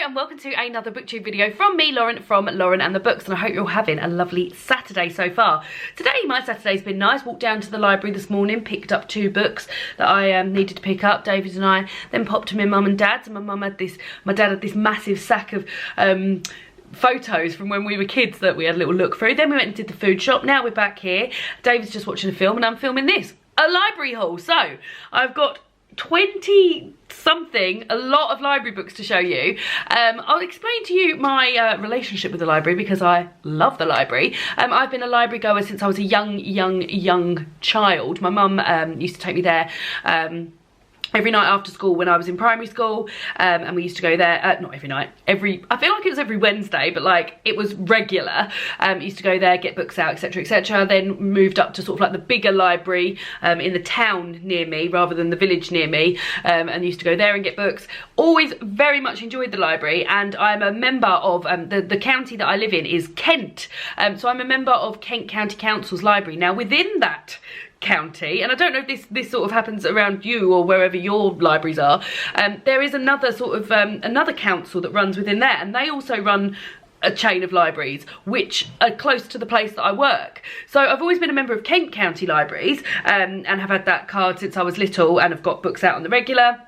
Hello and welcome to another booktube video from me, Lauren, from Lauren and the Books, and I hope you're all having a lovely Saturday so far. Today my Saturday's been nice. Walked down to the library this morning, picked up 2 books that I needed to pick up. David and I then popped to my mum and dad's, and my dad had this massive sack of photos from when we were kids that we had a little look through. Then we went and did the food shop. Now we're back here. David's just watching a film and I'm filming this, a library haul. So I've got 20 something, a lot of library books to show you. I'll explain to you my relationship with the library, because I love the library. I've been a library goer since I was a young child. My mum used to take me there every night after school when I was in primary school, and we used to go there, not every night, I feel like it was every Wednesday, but like it was regular. Used to go there, get books out, etc, etc. Then moved up to sort of like the bigger library in the town near me rather than the village near me, and used to go there and get books. Always very much enjoyed the library, and I'm a member of, the county that I live in is Kent, so I'm a member of Kent County Council's library. Now within that county, and I don't know if this sort of happens around you or wherever your libraries are, there is another sort of another council that runs within there, and they also run a chain of libraries which are close to the place that I work. So I've always been a member of Kent County Libraries, and have had that card since I was little, and have got books out on the regular.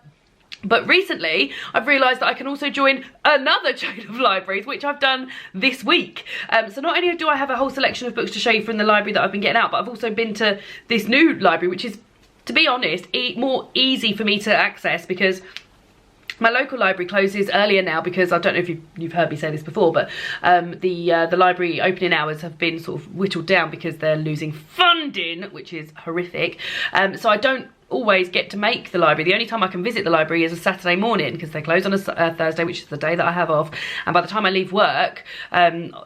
But recently, I've realised that I can also join another chain of libraries, which I've done this week. So not only do I have a whole selection of books to show you from the library that I've been getting out, but I've also been to this new library, which is, to be honest, more easy for me to access, because my local library closes earlier now, because I don't know if you've heard me say this before, but the library opening hours have been sort of whittled down because they're losing funding, which is horrific. So I don't always get to make the library. The only time I can visit the library is a Saturday morning, because they close on a Thursday, which is the day that I have off, and by the time I leave work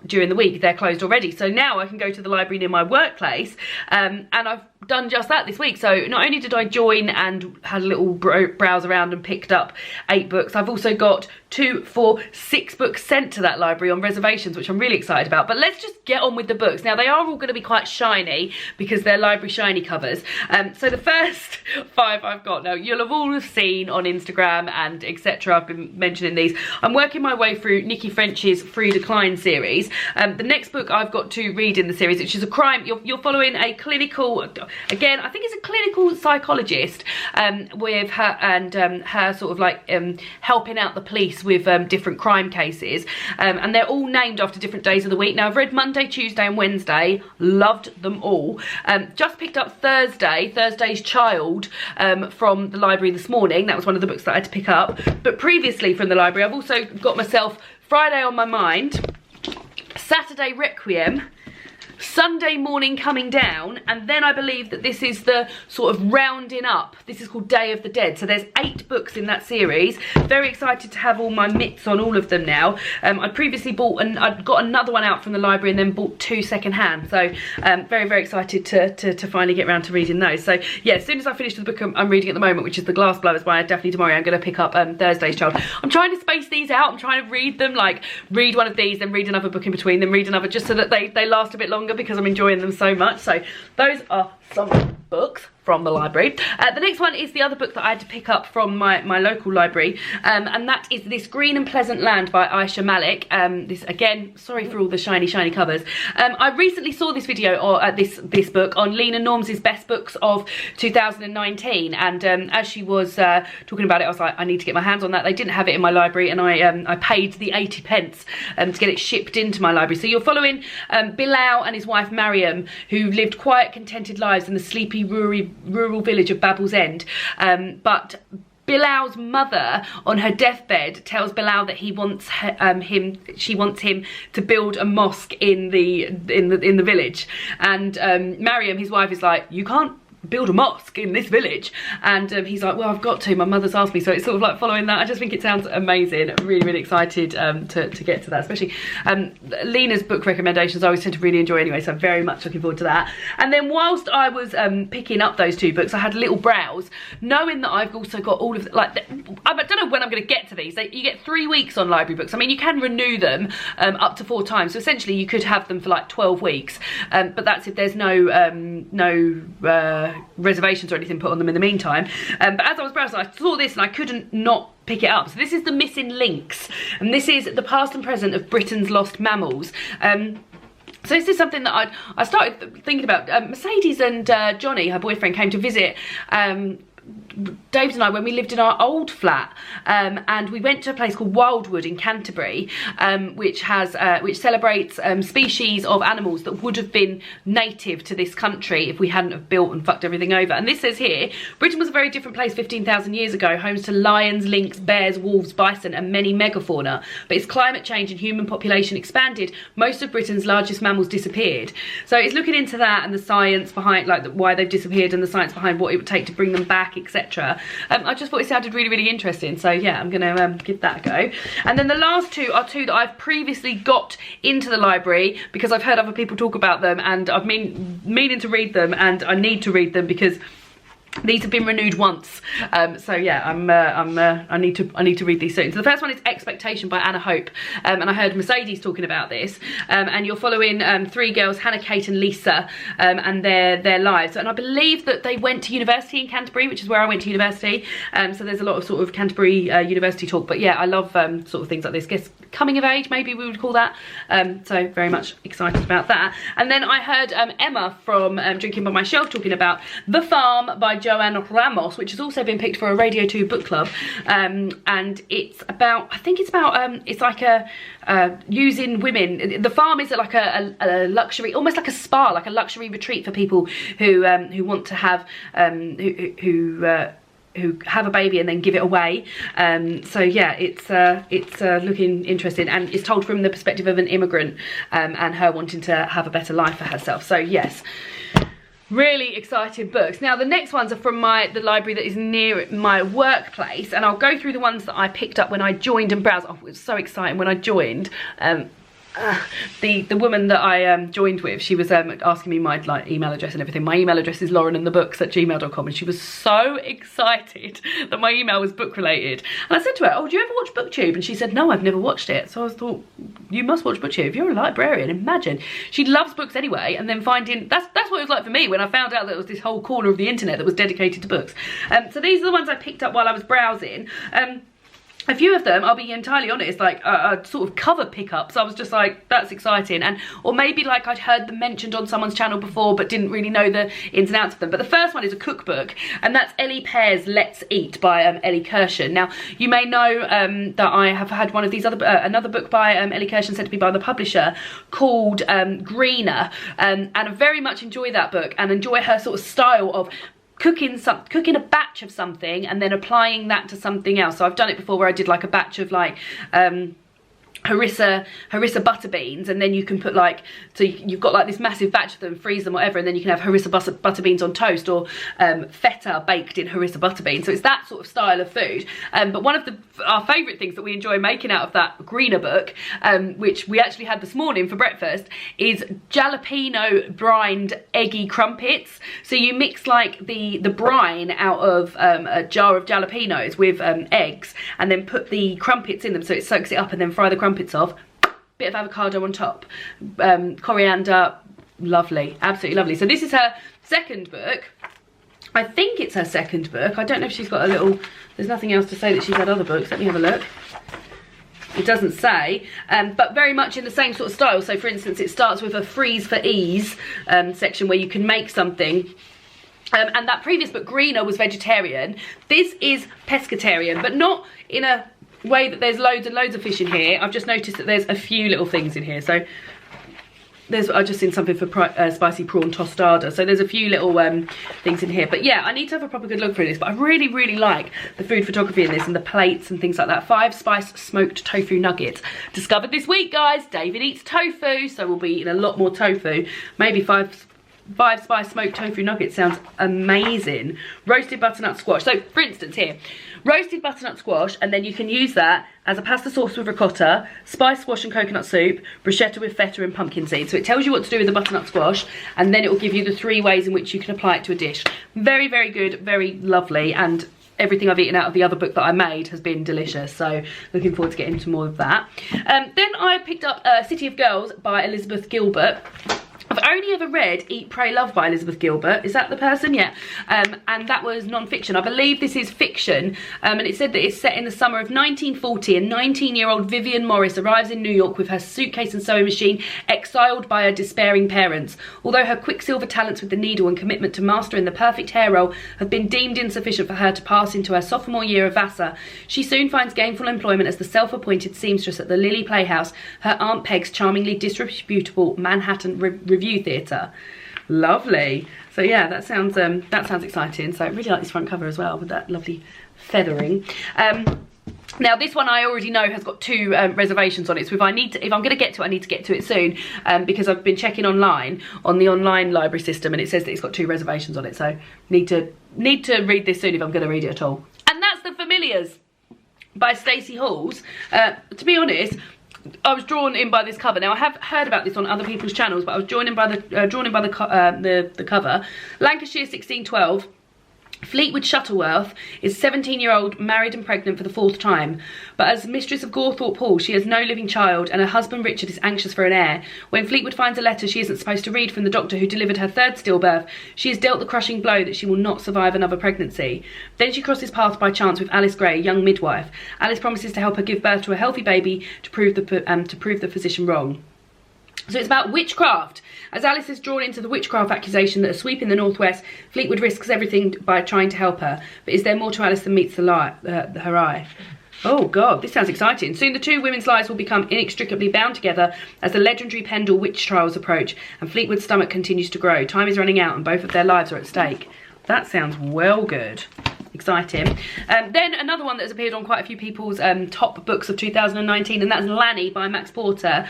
during the week, they're closed already. So now I can go to the library near my workplace, and I've done just that this week. So not only did I join and had a little browse around and picked up 8 books, I've also got 2, 4, 6 books sent to that library on reservations, which I'm really excited about. But let's just get on with the books. Now, they are all going to be quite shiny because they're library shiny covers. So the first 5 I've got, now you'll have all seen on Instagram and etc. I've been mentioning these. I'm working my way through Nikki French's Frieda Klein series. The next book I've got to read in the series, which is a crime. You're following a clinical, again, I think it's a clinical psychologist, with her and her sort of like helping out the police with different crime cases, and they're all named after different days of the week. Now I've read Monday, Tuesday and Wednesday, loved them all. Just picked up Thursday's Child from the library this morning. That was one of the books that I had to pick up. But previously from the library, I've also got myself Friday on My Mind, Saturday Requiem, Sunday Morning Coming Down, and then I believe that this is the sort of rounding up. This is called Day of the Dead. So there's 8 books in that series. Very excited to have all my mitts on all of them now. I previously bought, and I'd got another one out from the library and then bought 2 second-hand. So very excited to finally get around to reading those. So yeah, as soon as I finish the book I'm reading at the moment, which is The Glass Blowers by Daphne du Maurier, I'm going to pick up Thursday's Child. I'm trying to space these out. I'm trying to read them, like read one of these, then read another book in between, then read another, just so that they last a bit longer, because I'm enjoying them so much. So those are some books from the library. The next one is the other book that I had to pick up from my local library, and that is this Green and Pleasant Land by Asha Malik. This, again, sorry for all the shiny covers. I recently saw this video, or this book, on Lena Norms's best books of 2019, and as she was talking about it, I was like, I need to get my hands on that. They didn't have it in my library, and I paid the 80 pence to get it shipped into my library. So you're following Bilal and his wife Mariam, who lived quiet, contented lives in the sleepy rural village of Babel's End, but Bilal's mother on her deathbed tells Bilal that she wants him to build a mosque in the village, and Mariam, his wife, is like, you can't build a mosque in this village, and he's like, well, I've got to, my mother's asked me. So it's sort of like following that. I just think it sounds amazing. I'm really excited to get to that, especially Lena's book recommendations I always tend to really enjoy anyway, so I'm very much looking forward to that. And then whilst I was picking up those 2 books, I had a little browse, knowing that I've also got all of the, like, I don't know when I'm going to get to these. You get 3 weeks on library books. I mean, you can renew them up to 4 times, so essentially you could have them for like 12 weeks, but that's if there's no reservations or anything put on them in the meantime. But as I was browsing, I saw this and I couldn't not pick it up. So this is the Missing Lynx, and this is the past and present of Britain's lost mammals. So this is something that I started thinking about. Mercedes and Johnny, her boyfriend, came to visit David and I when we lived in our old flat, and we went to a place called Wildwood in Canterbury, which celebrates species of animals that would have been native to this country if we hadn't have built and fucked everything over. And this says here, Britain was a very different place 15,000 years ago, homes to lions, lynx, bears, wolves, bison and many megafauna. But as climate change and human population expanded, most of Britain's largest mammals disappeared. So it's looking into that and the science behind, like, why they've disappeared and the science behind what it would take to bring them back, etc. I just thought it sounded really, really interesting. So yeah, I'm gonna give that a go. And then the last two are two that I've previously got into the library because I've heard other people talk about them, and I've been meaning to read them, and I need to read them because these have been renewed once. So yeah, I need to read these soon. So the first one is Expectation by Anna Hope, and I heard Mercedes talking about this, and you're following three girls, Hannah, Kate and Lisa, and their lives. And I believe that they went to university in Canterbury, which is where I went to university, so there's a lot of sort of Canterbury university talk. But yeah, I love sort of things like this. Guess coming of age, maybe we would call that. So very much excited about that. And then I heard Emma from Drinking by My Shelf talking about The Farm by Joanne Ramos, which has also been picked for a Radio 2 book club, and it's about, I think it's about it's like a using women. The Farm is like a luxury, almost like a spa, like a luxury retreat for people who want to have who have a baby and then give it away. So yeah, it's looking interesting, and it's told from the perspective of an immigrant, and her wanting to have a better life for herself. So yes, really exciting books. Now the next ones are from the library that is near my workplace, and I'll go through the ones that I picked up when I joined and browsed. Oh, it was so exciting when I joined. The woman that I joined with, she was asking me my email address and everything. My email address is laurenandthebooks@gmail.com, and she was so excited that my email was book related. And I said to her, oh, do you ever watch BookTube? And she said, no, I've never watched it. So I thought, you must watch BookTube. You're a librarian, imagine. She loves books anyway, and then finding, that's what it was like for me when I found out that there was this whole corner of the internet that was dedicated to books. So these are the ones I picked up while I was browsing. A few of them, I'll be entirely honest, like sort of cover pickups. I was just like, that's exciting. Or maybe like I'd heard them mentioned on someone's channel before but didn't really know the ins and outs of them. But the first one is a cookbook, and that's Ellie Pear's Let's Eat by Ellie Kirshen. Now, you may know that I have had one of these other, another book by Ellie Kirshen sent to me by the publisher called Greener, and I very much enjoy that book and enjoy her sort of style of cooking a batch of something and then applying that to something else. So I've done it before where I did like a batch of like harissa butter beans, and then you can put like, so you've got like this massive batch of them, freeze them, whatever, and then you can have harissa butter beans on toast, or feta baked in harissa butter beans. So it's that sort of style of food. But one of our favourite things that we enjoy making out of that Greener book, which we actually had this morning for breakfast, is jalapeno brined eggy crumpets. So you mix like the brine out of a jar of jalapenos with eggs, and then put the crumpets in them so it soaks it up, and then fry the crumpets off, bit of avocado on top, coriander, lovely, absolutely lovely. So this is her second book. I think it's her second book. I don't know if she's got a little, there's nothing else to say that she's had other books. Let me have a look. It doesn't say, but very much in the same sort of style. So for instance, it starts with a freeze for ease section where you can make something. And that previous book, Greener, was vegetarian. This is pescatarian, but not in a way that there's loads and loads of fish in here. I've just noticed that there's a few little things in here. So I've just seen something for spicy prawn tostada. So there's a few little things in here. But yeah, I need to have a proper good look through this. But I really, really like the food photography in this and the plates and things like that. 5 spice smoked tofu nuggets. Discovered this week, guys. David eats tofu, so we'll be eating a lot more tofu. Maybe 5 spice smoked tofu nuggets sounds amazing. Roasted butternut squash. So for instance here, roasted butternut squash, and then you can use that as a pasta sauce with ricotta, spiced squash and coconut soup, bruschetta with feta and pumpkin seeds. So it tells you what to do with the butternut squash, and then it will give you the 3 ways in which you can apply it to a dish. Very, very good, very lovely, and everything I've eaten out of the other book that I made has been delicious, so looking forward to getting into more of that. Then I picked up City of Girls by Elizabeth Gilbert. I've only ever read Eat, Pray, Love by Elizabeth Gilbert. Is that the person? Yeah. And that was non-fiction. I believe this is fiction. And it said that it's set in the summer of 1940, and 19-year-old Vivian Morris arrives in New York with her suitcase and sewing machine, exiled by her despairing parents. Although her quicksilver talents with the needle and commitment to mastering the perfect hair roll have been deemed insufficient for her to pass into her sophomore year of Vassar, she soon finds gainful employment as the self-appointed seamstress at the Lily Playhouse, her Aunt Peg's charmingly disreputable Manhattan Review Theatre. Lovely. So yeah, that sounds exciting. So I really like this front cover as well, with that lovely feathering. Now this one I already know has got 2 reservations on it, so if I'm going to get to it, I need to get to it soon, because I've been checking online on the online library system, and it says that it's got 2 reservations on it, so need to read this soon if I'm going to read it at all. And that's The Familiars by Stacey Halls. To be honest, I was drawn in by this cover. Now I have heard about this on other people's channels, but I was drawn in by the cover. Lancashire 1612. Fleetwood Shuttleworth is 17-year-old, married and pregnant for the 4th time. But as mistress of Gawthorpe Hall, she has no living child, and her husband Richard is anxious for an heir. When Fleetwood finds a letter she isn't supposed to read from the doctor who delivered her 3rd stillbirth, she is dealt the crushing blow that she will not survive another pregnancy. Then she crosses paths by chance with Alice Gray, a young midwife. Alice promises to help her give birth to a healthy baby to prove the physician wrong. So it's about witchcraft. As Alice is drawn into the witchcraft accusation that are sweeping the northwest, Fleetwood risks everything by trying to help her. But is there more to Alice than meets her eye? Oh God, this sounds exciting. Soon the 2 women's lives will become inextricably bound together as the legendary Pendle witch trials approach, and Fleetwood's stomach continues to grow. Time is running out and both of their lives are at stake. That sounds well good. Exciting. Then another one that has appeared on quite a few people's top books of 2019, and that's Lanny by Max Porter.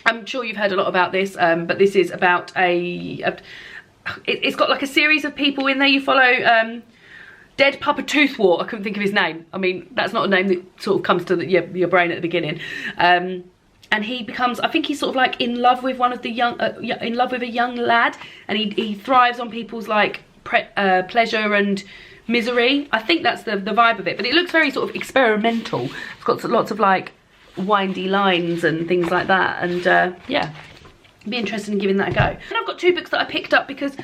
I'm sure you've heard a lot about this, but this is about it's got like a series of people in there. You follow Dead Papa Toothwort. I couldn't think of his name. I mean, that's not a name that sort of comes to your brain at the beginning. And he becomes, I think he's sort of like in love with one of the in love with a young lad, and he thrives on people's like pleasure and misery. I think that's the vibe of it, but it looks very sort of experimental. It's got lots of like windy lines and things like that, and yeah, be interested in giving that a go. And I've got 2 books that I picked up because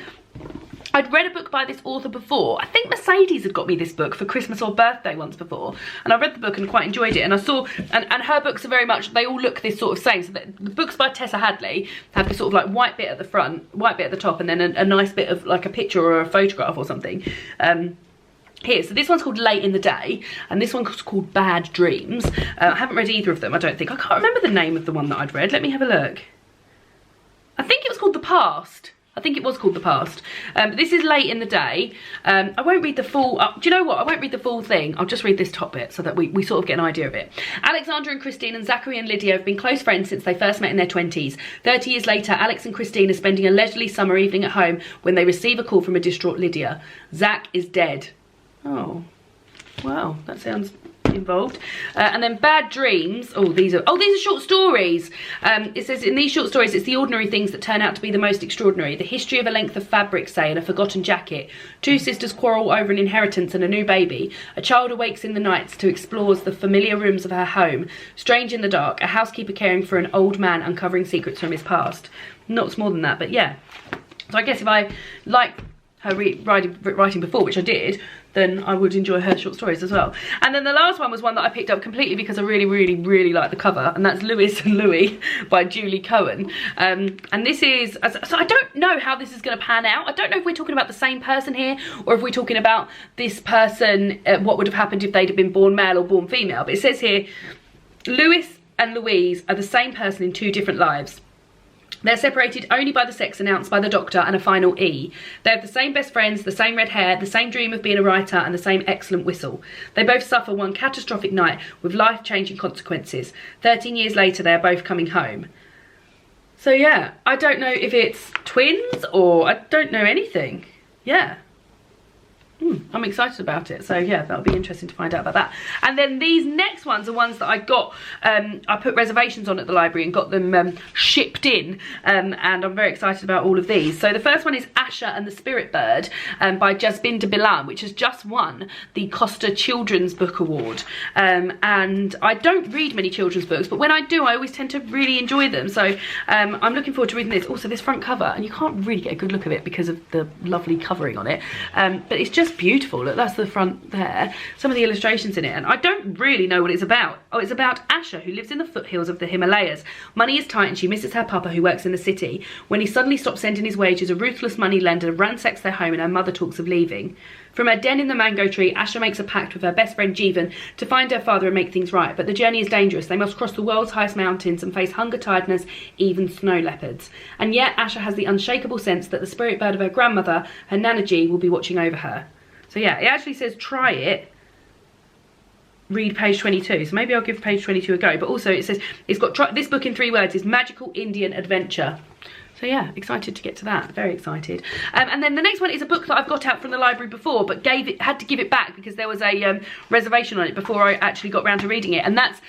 I'd read a book by this author before. I think Mercedes had got me this book for Christmas or birthday once before, and I read the book and quite enjoyed it. And I saw, and her books are very much, they all look this sort of same. So the books by Tessa Hadley have this sort of like white bit at the front, white bit at the top, and then a nice bit of like a picture or a photograph or something. Here, so this one's called Late in the Day, and this one's called Bad Dreams. I haven't read either of them, I don't think. I can't remember the name of the one that I'd read. Let me have a look. I think it was called The Past. I think it was called The Past. But this is Late in the Day. I won't read the full, do you know what? I won't read the full thing. I'll just read this top bit so that we sort of get an idea of it. Alexandra and Christine and Zachary and Lydia have been close friends since they first met in their 20s. 30 years later, Alex and Christine are spending a leisurely summer evening at home when they receive a call from a distraught Lydia. Zach is dead. Oh, wow, that sounds involved. And then Bad Dreams. These are short stories. It says in these short stories, it's the ordinary things that turn out to be the most extraordinary. The history of a length of fabric, say, and a forgotten jacket. 2 sisters quarrel over an inheritance and a new baby. A child awakes in the nights to explore the familiar rooms of her home. Strange in the dark. A housekeeper caring for an old man uncovering secrets from his past. Not more than that, but yeah. So I guess if I like her writing before, which I did, then I would enjoy her short stories as well. And then the last one was one that I picked up completely because I really like the cover, and that's Louise and Louis by Julie Cohen. And this is, so I don't know how this is going to pan out. I don't know if we're talking about the same person here, or if we're talking about this person, what would have happened if they'd have been born male or born female. But it says here, Louis and Louise are the same person in 2 different lives. They're separated only by the sex announced by the doctor and a final E. They have the same best friends, the same red hair, the same dream of being a writer, and the same excellent whistle. They both suffer one catastrophic night with life-changing consequences. 13 years later, they are both coming home. So yeah, I don't know if it's twins or I don't know anything. Yeah. I'm excited about it. So yeah, that'll be interesting to find out about that. And then these next ones are ones that I got, I put reservations on at the library and got them shipped in, and I'm very excited about all of these. So the first one is Asha and the Spirit Bird by Jasbinder Bilan, which has just won the Costa Children's Book Award. And I don't read many children's books, but when I do, I always tend to really enjoy them. So I'm looking forward to reading this. Also, this front cover, and you can't really get a good look of it because of the lovely covering on it, but it's just beautiful. Look, that's the front there. Some of the illustrations in it, and I don't really know what it's about. Oh, it's about Asha, who lives in the foothills of the Himalayas. Money is tight and she misses her papa, who works in the city. When he suddenly stops sending his wages, a ruthless money lender ransacks their home and her mother talks of leaving. From her den in the mango tree, Asha makes a pact with her best friend Jeevan to find her father and make things right. But the journey is dangerous. They must cross the world's highest mountains and face hunger, tiredness, even snow leopards. And yet Asha has the unshakable sense that the spirit bird of her grandmother, her Nanaji, will be watching over her. So yeah, it actually says try it. Read page 22. So maybe I'll give page 22 a go. But also it says it's got this book in 3 words is magical Indian adventure. So yeah, excited to get to that. Very excited. And then the next one is a book that I've got out from the library before, but had to give it back because there was a reservation on it before I actually got round to reading it. And that's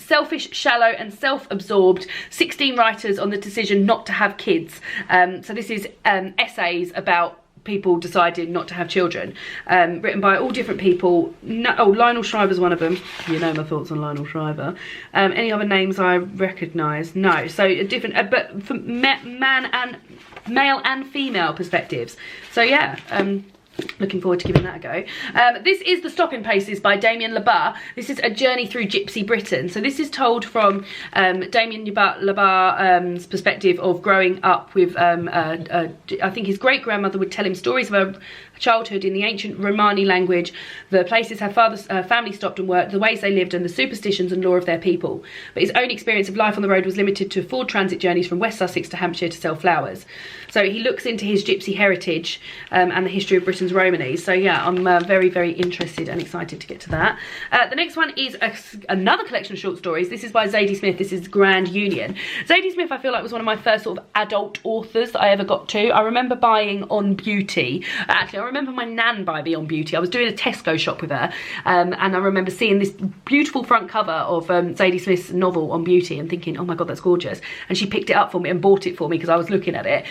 Selfish, Shallow and Self-Absorbed, 16 Writers on the Decision Not to Have Kids. So this is essays about people deciding not to have children, written by all different people. Lionel Shriver's one of them. You know my thoughts on Lionel Shriver. Any other names I recognise? No. So a different, but for male and female perspectives. So yeah, looking forward to giving that a go. This is The Stopping Places by Damien Labar. This is a journey through Gypsy Britain. So this is told from Damien Labar's perspective of growing up with, I think his great-grandmother would tell him stories of her childhood in the ancient Romani language, the places her father's family stopped and worked, the ways they lived and the superstitions and law of their people. But his own experience of life on the road was limited to 4 transit journeys from West Sussex to Hampshire to sell flowers. So he looks into his gypsy heritage and the history of Britain's Romany. So yeah, I'm very, very interested and excited to get to that. The next one is another collection of short stories. This is by Zadie Smith. This is Grand Union. Zadie Smith, I feel like, was one of my first sort of adult authors that I ever got to. I remember buying On Beauty. Actually, I remember my nan buying me On Beauty. I was doing a Tesco shop with her, and I remember seeing this beautiful front cover of Zadie Smith's novel On Beauty and thinking, oh my god, that's gorgeous. And she picked it up for me and bought it for me because I was looking at it.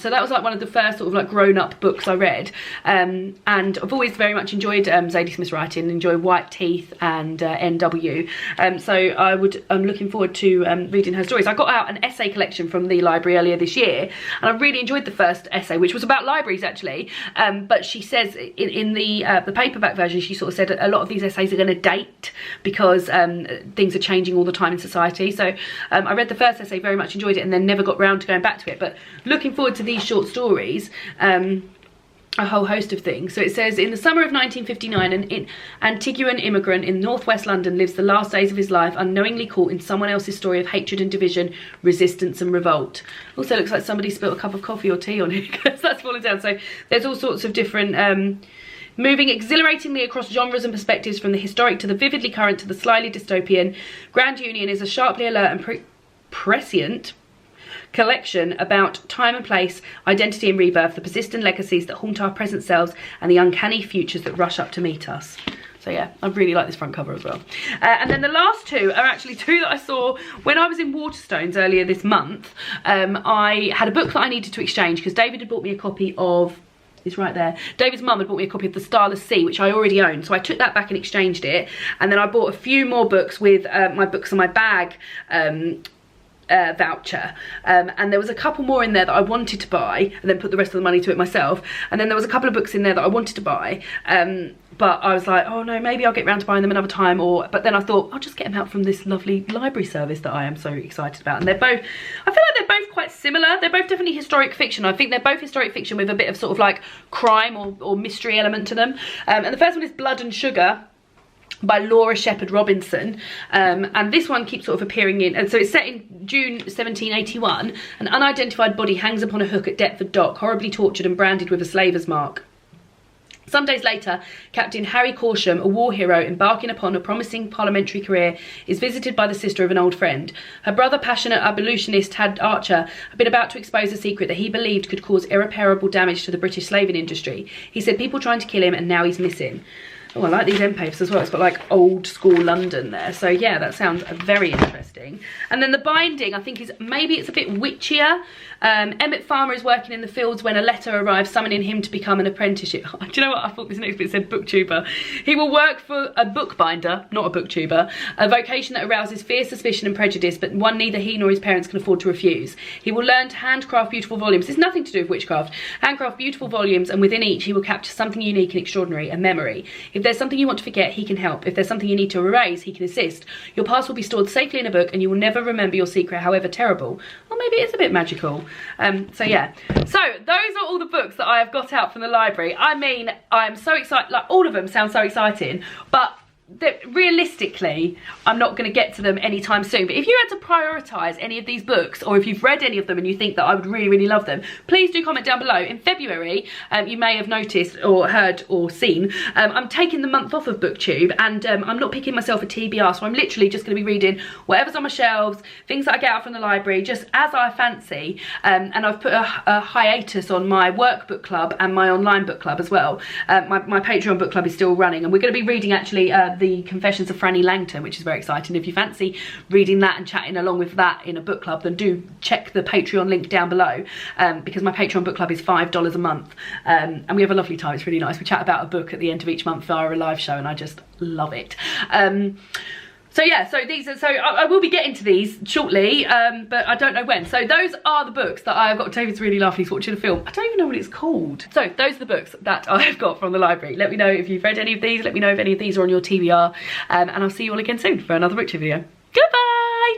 So that was like one of the first sort of like grown-up books I read. And I've always very much enjoyed Zadie Smith's writing, enjoy White Teeth and NW. So I'm looking forward to reading her stories. I got out an essay collection from the library earlier this year, and I really enjoyed the first essay, which was about libraries actually. But she says in the paperback version, she sort of said a lot of these essays are going to date because things are changing all the time in society. So I read the first essay, very much enjoyed it, and then never got round to going back to it. But looking forward to these short stories. A whole host of things. So it says, in the summer of 1959, an Antiguan immigrant in northwest London lives the last days of his life unknowingly caught in someone else's story of hatred and division, resistance and revolt. Also looks like somebody spilt a cup of coffee or tea on it because that's fallen down. So there's all sorts of different moving exhilaratingly across genres and perspectives, from the historic to the vividly current to the slyly dystopian. Grand Union is a sharply alert and prescient collection about time and place, identity and rebirth, the persistent legacies that haunt our present selves and the uncanny futures that rush up to meet us. So yeah, I really like this front cover as well. And then the last two are actually two that I saw when I was in Waterstones earlier this month. I had a book that I needed to exchange because David had bought me a copy of, it's right there, David's mum had bought me a copy of The Starless Sea, which I already owned. So I took that back and exchanged it. And then I bought a few more books with my books on my bag voucher, and there was a couple more in there that I wanted to buy and then put the rest of the money to it myself. And then there was a couple of books in there that I wanted to buy, but I was like, oh no, maybe I'll get round to buying them another time. But then I thought I'll just get them out from this lovely library service that I am so excited about. And they're both, I feel like they're both quite similar. They're both definitely historic fiction. I think they're both historic fiction with a bit of sort of like crime or mystery element to them. And the first one is Blood and Sugar by Laura Shepherd Robinson, and this one keeps sort of appearing in, and so it's set in June 1781. An unidentified body hangs upon a hook at Deptford Dock, horribly tortured and branded with a slaver's mark. Some days later, Captain Harry Corsham, a war hero embarking upon a promising parliamentary career, is visited by the sister of an old friend. Her brother, passionate abolitionist Archer, had been about to expose a secret that he believed could cause irreparable damage to the British slaving industry. He said people trying to kill him and now he's missing. Oh, I like these end papers as well. It's got like old school London there. So yeah, that sounds very interesting. And then the binding, I think, is maybe it's a bit witchier. Emmett Farmer is working in the fields when a letter arrives summoning him to become an apprenticeship. Do you know what? I thought this next bit said booktuber. He will work for a bookbinder, not a booktuber, a vocation that arouses fear, suspicion and prejudice, but one neither he nor his parents can afford to refuse. He will learn to handcraft beautiful volumes. It's nothing to do with witchcraft. Handcraft beautiful volumes, and within each he will capture something unique and extraordinary, a memory. If there's something you want to forget, he can help. If there's something you need to erase, he can assist. Your past will be stored safely in a book and you will never remember your secret, however terrible. Or maybe it's a bit magical. So yeah. So those are all the books that I have got out from the library. I mean, I'm so excited. Like, all of them sound so exciting, but realistically, I'm not going to get to them anytime soon. But if you had to prioritise any of these books, or if you've read any of them and you think that I would really, really love them, please do comment down below. In February, you may have noticed or heard or seen, I'm taking the month off of BookTube, and I'm not picking myself a TBR, so I'm literally just going to be reading whatever's on my shelves, things that I get out from the library, just as I fancy. And I've put a hiatus on my workbook club and my online book club as well. My Patreon book club is still running, and we're going to be reading actually the Confessions of Franny Langton, which is very exciting. If you fancy reading that and chatting along with that in a book club, then do check the Patreon link down below, because my Patreon book club is $5 a month, and we have a lovely time. It's really nice. We chat about a book at the end of each month via a live show, and I just love it. So yeah, so I will be getting to these shortly, but I don't know when. So those are the books that I have got. David's really laughing, he's watching a film. I don't even know what it's called. So those are the books that I have got from the library. Let me know if you've read any of these. Let me know if any of these are on your TBR, and I'll see you all again soon for another BookTube video.